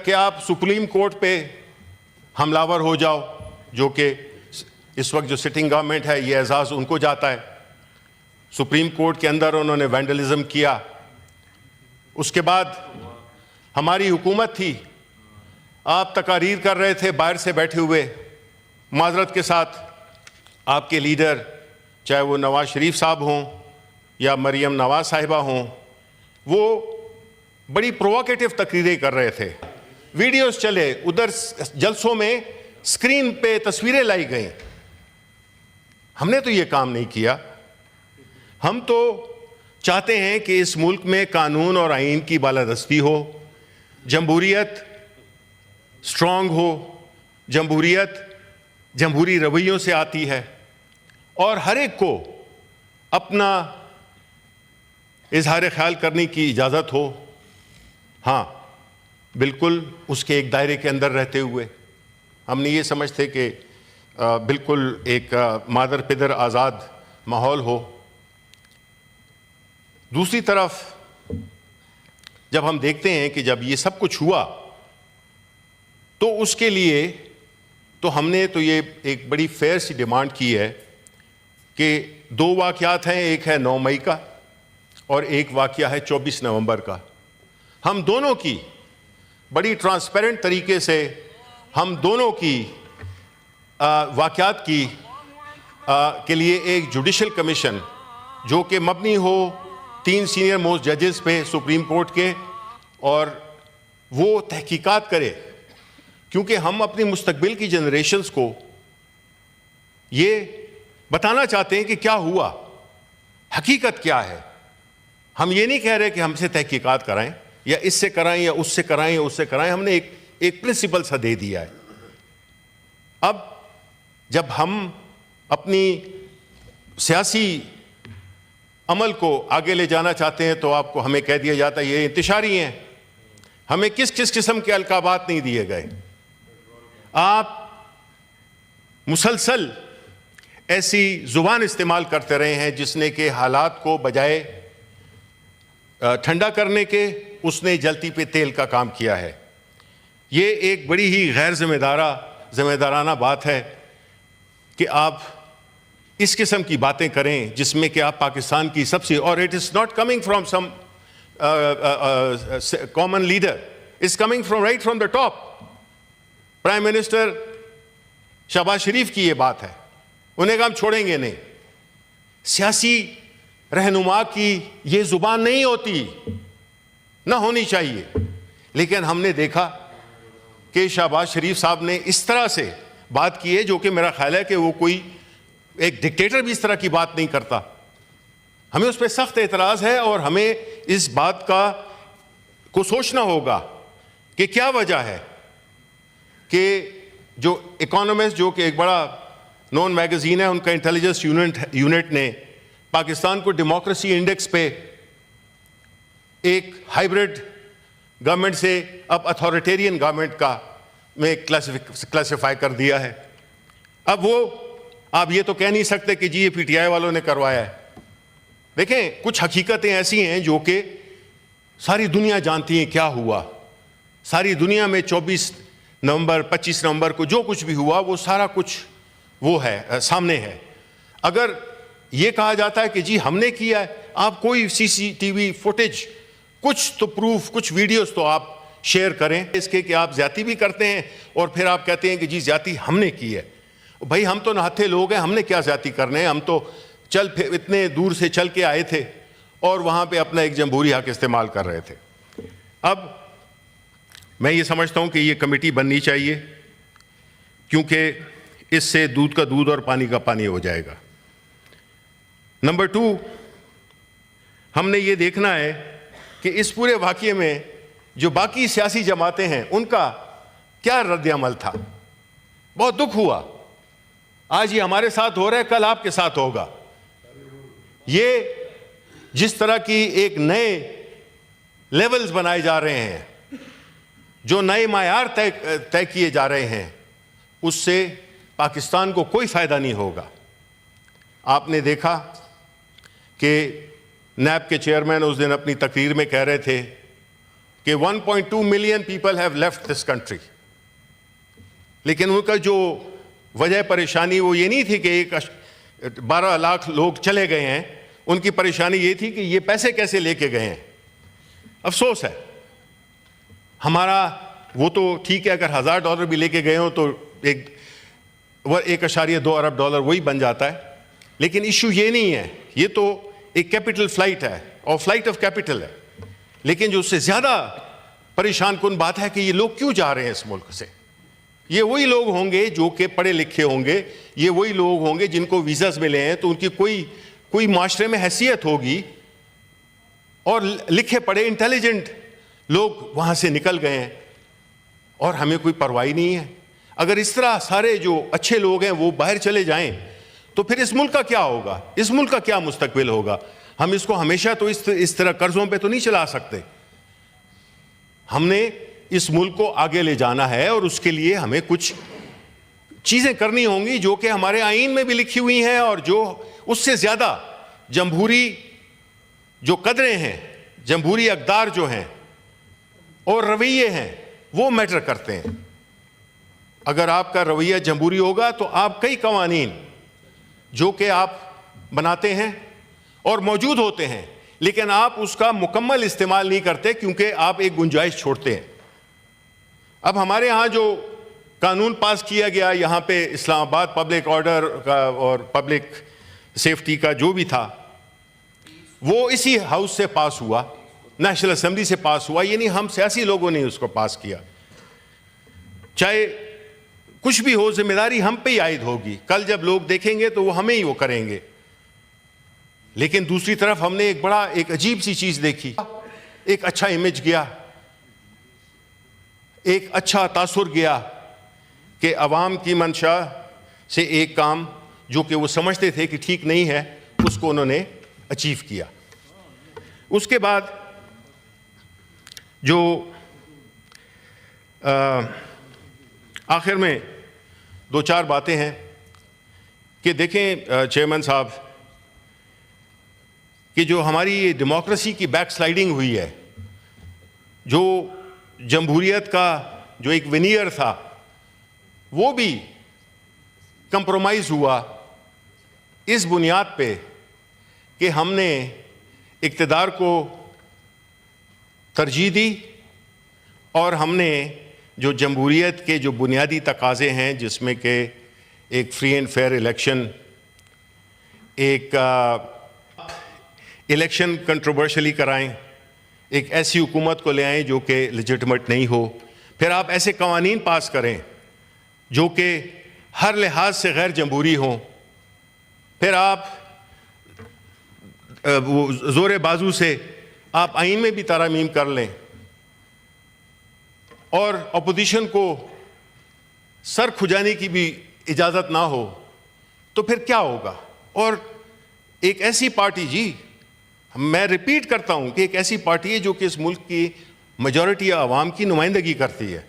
کہ آپ supreme court پہ حملہ آور ہو جاؤ، جو کہ اس وقت جو سٹنگ گورنمنٹ ہے یہ اعزاز ان کو جاتا ہے. سپریم کورٹ کے اندر انہوں نے وینڈلزم کیا. اس کے بعد ہماری حکومت تھی، آپ تقاریر کر رہے تھے باہر سے بیٹھے ہوئے، معذرت کے ساتھ آپ کے لیڈر چاہے وہ نواز شریف صاحب ہوں یا مریم نواز صاحبہ ہوں، وہ بڑی پرووکیٹو تقریریں کر رہے تھے. ویڈیوز چلے، ادھر جلسوں میں اسکرین پہ تصویریں لائی گئیں. ہم نے تو یہ کام نہیں کیا. ہم تو چاہتے ہیں کہ اس ملک میں قانون اور آئین کی بالادستی ہو، جمہوریت اسٹرانگ ہو. جمہوریت جمہوری رویوں سے آتی ہے اور ہر ایک کو اپنا اظہار خیال کرنے کی اجازت ہو. ہاں بالکل اس کے ایک دائرے کے اندر رہتے ہوئے. ہم نہیں یہ سمجھتے کہ بالکل ایک مادر پدر آزاد ماحول ہو. دوسری طرف جب ہم دیکھتے ہیں کہ جب یہ سب کچھ ہوا تو اس کے لیے تو ہم نے تو یہ ایک بڑی فیئر سی ڈیمانڈ کی ہے کہ 2 واقعات ہیں، ایک ہے 9 مئی کا اور ایک واقعہ ہے 24 نومبر کا. ہم دونوں کی بڑی ٹرانسپیرنٹ طریقے سے ہم دونوں کی واقعات کی کے لیے ایک جوڈیشل کمیشن جو کہ مبنی ہو 3 سینئر موسٹ ججز پہ سپریم کورٹ کے، اور وہ تحقیقات کرے، کیونکہ ہم اپنی مستقبل کی جنریشنز کو یہ بتانا چاہتے ہیں کہ کیا ہوا، حقیقت کیا ہے. ہم یہ نہیں کہہ رہے کہ ہم سے تحقیقات کرائیں یا اس سے کرائیں یا اس سے کرائیں یا اس سے کرائیں. ہم نے ایک پرنسپل سا دے دیا ہے. اب جب ہم اپنی سیاسی عمل کو آگے لے جانا چاہتے ہیں تو آپ کو ہمیں کہہ دیا جاتا ہے یہ انتشاری ہیں. ہمیں کس قسم کے القابات نہیں دیے گئے. آپ مسلسل ایسی زبان استعمال کرتے رہے ہیں جس نے کہ حالات کو بجائے ٹھنڈا کرنے کے اس نے جلتی پہ تیل کا کام کیا ہے. یہ ایک بڑی ہی غیر ذمہ دارانہ بات ہے کہ آپ اس قسم کی باتیں کریں جس میں کہ آپ پاکستان کی سب سے، اور it is not coming from some common leader, it's coming from right from the top. Prime minister Shehbaz Sharif کی یہ بات ہے. انہیں کہا ہم چھوڑیں گے نہیں. سیاسی رہنما کی یہ زبان نہیں ہوتی، نہ ہونی چاہیے. لیکن ہم نے دیکھا کہ شہباز شریف صاحب نے اس طرح سے بات کی ہے جو کہ میرا خیال ہے کہ وہ کوئی ایک ڈکٹیٹر بھی اس طرح کی بات نہیں کرتا. ہمیں اس پہ سخت اعتراض ہے اور ہمیں اس بات کو سوچنا ہوگا کہ کیا وجہ ہے کہ جو اکانومسٹ، جو کہ ایک بڑا نون میگزین ہے، ان کا انٹیلیجنس یونٹ نے پاکستان کو ڈیموکریسی انڈیکس پہ ایک ہائیبرڈ گورنمنٹ سے اب اتھارٹیرین گورنمنٹ کا میں کلاسیفائی کر دیا ہے. اب وہ آپ یہ تو کہہ نہیں سکتے کہ جی یہ پی ٹی آئی والوں نے کروایا ہے. دیکھیں کچھ حقیقتیں ایسی ہیں جو کہ ساری دنیا جانتی ہیں کیا ہوا. ساری دنیا میں 24 نومبر 25 نومبر کو جو کچھ بھی ہوا وہ سارا کچھ وہ ہے سامنے ہے. اگر یہ کہا جاتا ہے کہ جی ہم نے کیا ہے، آپ کوئی CCTV فوٹیج، کچھ تو پروف، کچھ ویڈیوز تو آپ شیئر کریں اس کے کہ آپ زیادتی بھی کرتے ہیں اور پھر آپ کہتے ہیں کہ جی زیادتی ہم نے کی ہے. بھائی ہم تو نہتے لوگ ہیں، ہم نے کیا زیادتی کرنے ہیں. ہم تو اتنے دور سے چل کے آئے تھے اور وہاں پہ اپنا ایک جمہوری حق استعمال کر رہے تھے. اب میں یہ سمجھتا ہوں کہ یہ کمیٹی بننی چاہیے کیونکہ اس سے دودھ کا دودھ اور پانی کا پانی ہو جائے گا. نمبر 2، ہم نے یہ دیکھنا ہے کہ اس پورے واقعے میں جو باقی سیاسی جماعتیں ہیں ان کا کیا رد عمل تھا. بہت دکھ ہوا. آج یہ ہمارے ساتھ ہو رہا ہے، کل آپ کے ساتھ ہوگا. یہ جس طرح کی ایک نئے لیولز بنائے جا رہے ہیں، جو نئے معیار طے کیے جا رہے ہیں، اس سے پاکستان کو کوئی فائدہ نہیں ہوگا. آپ نے دیکھا کہ نیب کے چیئرمین اس دن اپنی تقریر میں کہہ رہے تھے کہ 1.2 million people have left this country. لیکن ان کا جو وجہ پریشانی وہ یہ نہیں تھی کہ 12 لاکھ لوگ چلے گئے ہیں, ان کی پریشانی یہ تھی کہ یہ پیسے کیسے لے کے گئے ہیں. افسوس ہے ہمارا, وہ تو ٹھیک ہے اگر $1000 بھی لے کے گئے ہوں تو 1.2 ارب ڈالر وہی بن جاتا ہے. لیکن ایشو یہ نہیں ہے, یہ تو ایک کیپٹل فلائٹ ہے اور فلائٹ آف کیپٹل ہے. لیکن جو اس سے زیادہ پریشان کن بات ہے کہ یہ لوگ کیوں جا رہے ہیں اس ملک سے. یہ وہی لوگ ہوں گے جو کہ پڑھے لکھے ہوں گے, یہ وہی لوگ ہوں گے جن کو ویزاز ملے ہیں, تو ان کی کوئی معاشرے میں حیثیت ہوگی, اور لکھے پڑھے انٹیلیجنٹ لوگ وہاں سے نکل گئے ہیں اور ہمیں کوئی پرواہ نہیں ہے. اگر اس طرح سارے جو اچھے لوگ ہیں وہ باہر چلے جائیں تو پھر اس ملک کا کیا ہوگا, اس ملک کا کیا مستقبل ہوگا. ہم اس کو ہمیشہ تو اس طرح قرضوں پہ تو نہیں چلا سکتے. ہم نے اس ملک کو آگے لے جانا ہے اور اس کے لیے ہمیں کچھ چیزیں کرنی ہوں گی جو کہ ہمارے آئین میں بھی لکھی ہوئی ہیں, اور جو اس سے زیادہ جمہوری جو قدریں ہیں, جمہوری اقدار جو ہیں اور رویے ہیں وہ میٹر کرتے ہیں. اگر آپ کا رویہ جمہوری ہوگا تو آپ کئی قوانین جو کہ آپ بناتے ہیں اور موجود ہوتے ہیں, لیکن آپ اس کا مکمل استعمال نہیں کرتے کیونکہ آپ ایک گنجائش چھوڑتے ہیں. اب ہمارے ہاں جو قانون پاس کیا گیا یہاں پہ اسلام آباد پبلک آرڈر کا اور پبلک سیفٹی کا جو بھی تھا, وہ اسی ہاؤس سے پاس ہوا, نیشنل اسمبلی سے پاس ہوا. یعنی ہم سیاسی لوگوں نے اس کو پاس کیا. چاہے کچھ بھی ہو, ذمہ داری ہم پہ ہی عائد ہوگی. کل جب لوگ دیکھیں گے تو وہ ہمیں ہی وہ کریں گے. لیکن دوسری طرف ہم نے ایک عجیب سی چیز دیکھی, ایک اچھا امیج گیا, ایک اچھا تاثر گیا کہ عوام کی منشا سے ایک کام جو کہ وہ سمجھتے تھے کہ ٹھیک نہیں ہے اس کو انہوں نے اچیو کیا. اس کے بعد جو آخر میں 2-4 باتیں ہیں کہ دیکھیں چیئرمین صاحب, کہ جو ہماری یہ ڈیموکریسی کی بیک سلائیڈنگ ہوئی ہے, جو جمہوریت کا جو ایک ونیئر تھا وہ بھی کمپرومائز ہوا اس بنیاد پہ کہ ہم نے اقتدار کو ترجیح دی, اور ہم نے جو جمہوریت کے جو بنیادی تقاضے ہیں جس میں کہ ایک فری اینڈ فیئر الیکشن, ایک الیکشن کنٹروورشلی کرائیں, ایک ایسی حکومت کو لے آئیں جو کہ لیجٹمیٹ نہیں ہو, پھر آپ ایسے قوانین پاس کریں جو کہ ہر لحاظ سے غیر جمہوری ہوں, پھر آپ زور بازو سے آپ آئین میں بھی ترامیم کر لیں, اور اپوزیشن کو سر کھجانے کی بھی اجازت نہ ہو, تو پھر کیا ہوگا. اور ایک ایسی پارٹی, جی میں ریپیٹ کرتا ہوں کہ ایک ایسی پارٹی ہے جو کہ اس ملک کی میجورٹی عوام کی نمائندگی کرتی ہے,